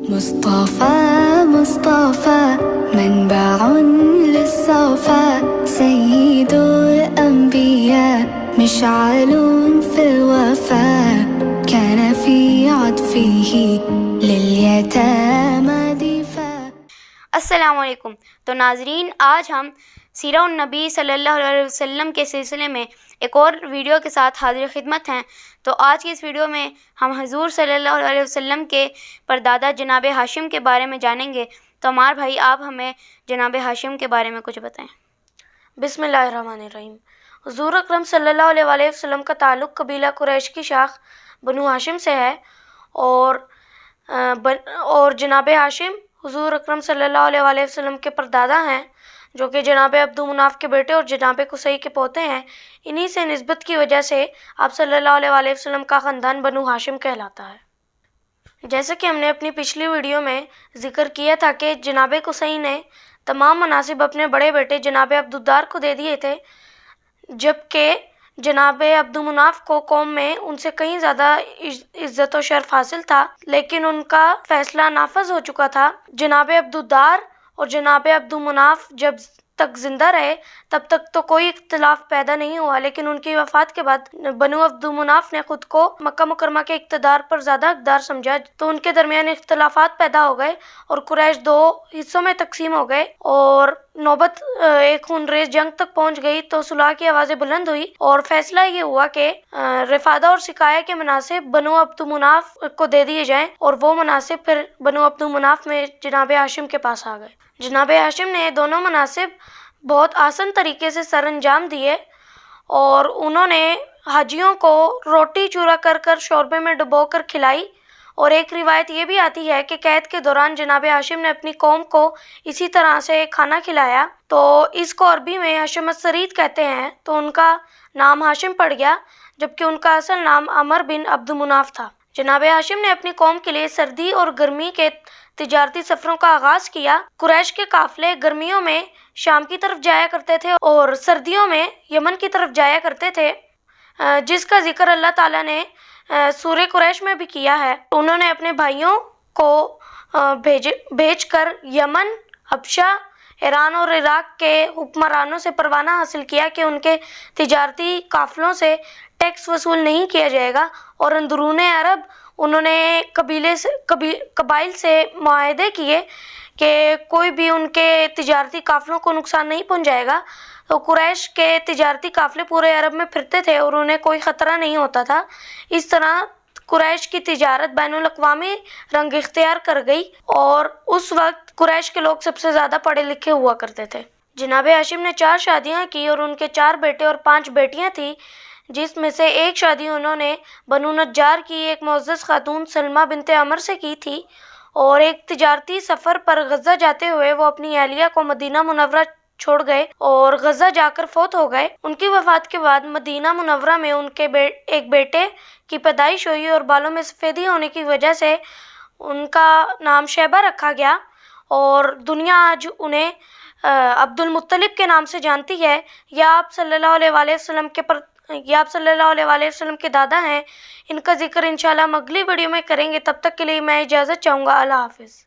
مصطفى مصطفى منبع للصفا سيد الأنبياء مشعل في الوفاء كان في عطفه لليتامى دفاع۔ السلام علیکم۔ تو ناظرین، آج ہم سیرہ النبی صلی اللہ علیہ وسلم کے سلسلے میں ایک اور ویڈیو کے ساتھ حاضر خدمت ہیں۔ تو آج کی اس ویڈیو میں ہم حضور صلی اللہ علیہ وسلم کے پردادا جناب ہاشم کے بارے میں جانیں گے۔ تو عمار بھائی، آپ ہمیں جناب ہاشم کے بارے میں کچھ بتائیں۔ بسم اللہ الرحمن الرحیم۔ حضور اکرم صلی اللہ علیہ وسلم کا تعلق قبیلہ قریش کی شاخ بنو ہاشم سے ہے، اور جناب ہاشم حضور اکرم صلی اللہ علیہ وسلم کے پردادا ہیں، جو کہ جناب عبد مناف کے بیٹے اور جناب قصی کے پوتے ہیں۔ انہی سے نسبت کی وجہ سے آپ صلی اللہ علیہ وسلم کا خاندان بنو ہاشم کہلاتا ہے۔ جیسے کہ ہم نے اپنی پچھلی ویڈیو میں ذکر کیا تھا کہ جناب قصی نے تمام مناصب اپنے بڑے بیٹے جناب عبدالدار کو دے دیے تھے، جبکہ جناب عبد مناف کو قوم میں ان سے کہیں زیادہ عزت و شرف حاصل تھا، لیکن ان کا فیصلہ نافذ ہو چکا تھا۔ جناب عبدالدار اور جناب عبد مناف جب تک زندہ رہے تب تک تو کوئی اختلاف پیدا نہیں ہوا، لیکن ان کی وفات کے بعد بنو عبد مناف نے خود کو مکہ مکرمہ کے اقتدار پر زیادہ حقدار سمجھا، تو ان کے درمیان اختلافات پیدا ہو گئے اور قریش دو حصوں میں تقسیم ہو گئے، اور نوبت ایک خونریز جنگ تک پہنچ گئی۔ تو صلح کی آوازیں بلند ہوئی اور فیصلہ یہ ہوا کہ رفادہ اور سقایہ کے مناصب بنو عبد مناف کو دے دیے جائیں، اور وہ مناصب پھر بنو عبد مناف میں جناب ہاشم کے پاس آ گئے۔ جناب ہاشم نے دونوں مناصب بہت آسان طریقے سے سر انجام دیے، اور انہوں نے حاجیوں کو روٹی چورا کر شوربے میں ڈبو کر کھلائی، اور ایک روایت یہ بھی آتی ہے کہ قید کے دوران جناب ہاشم نے اپنی قوم کو اسی طرح سے کھانا کھلایا، تو اس کو عربی میں ہاشم السرید کہتے ہیں، تو ان کا نام ہاشم پڑ گیا، جبکہ ان کا اصل نام عمر بن عبد مناف تھا۔ جناب ہاشم نے اپنی قوم کے لیے سردی اور گرمی کے تجارتی سفروں کا آغاز کیا۔ قریش کے قافلے گرمیوں میں شام کی طرف جایا کرتے تھے اور سردیوں میں یمن کی طرف جایا کرتے تھے، جس کا ذکر اللہ تعالیٰ نے سورہ قریش میں بھی کیا ہے۔ انہوں نے اپنے بھائیوں کو بھیج کر یمن، حبشہ، ایران اور عراق کے حکمرانوں سے پروانہ حاصل کیا کہ ان کے تجارتی قافلوں سے ٹیکس وصول نہیں کیا جائے گا، اور اندرون عرب انہوں نے قبائل سے معاہدے کیے کہ کوئی بھی ان کے تجارتی قافلوں کو نقصان نہیں پہنچائے گا۔ تو قریش کے تجارتی قافلے پورے عرب میں پھرتے تھے اور انہیں کوئی خطرہ نہیں ہوتا تھا۔ اس طرح قریش کی تجارت بین الاقوامی رنگ اختیار کر گئی، اور اس وقت قریش کے لوگ سب سے زیادہ پڑھے لکھے ہوا کرتے تھے۔ جناب ہاشم نے 4 شادیاں کی، اور ان کے 4 بیٹے اور 5 بیٹیاں تھیں، جس میں سے ایک شادی انہوں نے بنو نجار کی ایک معزز خاتون سلمہ بنت عمر سے کی تھی، اور ایک تجارتی سفر پر غزہ جاتے ہوئے وہ اپنی اہلیہ کو مدینہ منورہ چھوڑ گئے اور غزہ جا کر فوت ہو گئے۔ ان کی وفات کے بعد مدینہ منورہ میں ان کے ایک بیٹے کی پیدائش ہوئی، اور بالوں میں سفیدی ہونے کی وجہ سے ان کا نام شیبہ رکھا گیا، اور دنیا آج انہیں عبد المطلب کے نام سے جانتی ہے۔ یا آپ صلی اللہ علیہ وسلم کے دادا ہیں۔ ان کا ذکر انشاءاللہ ہم اگلی ویڈیو میں کریں گے۔ تب تک کے لیے میں اجازت چاہوں گا۔ اللہ حافظ۔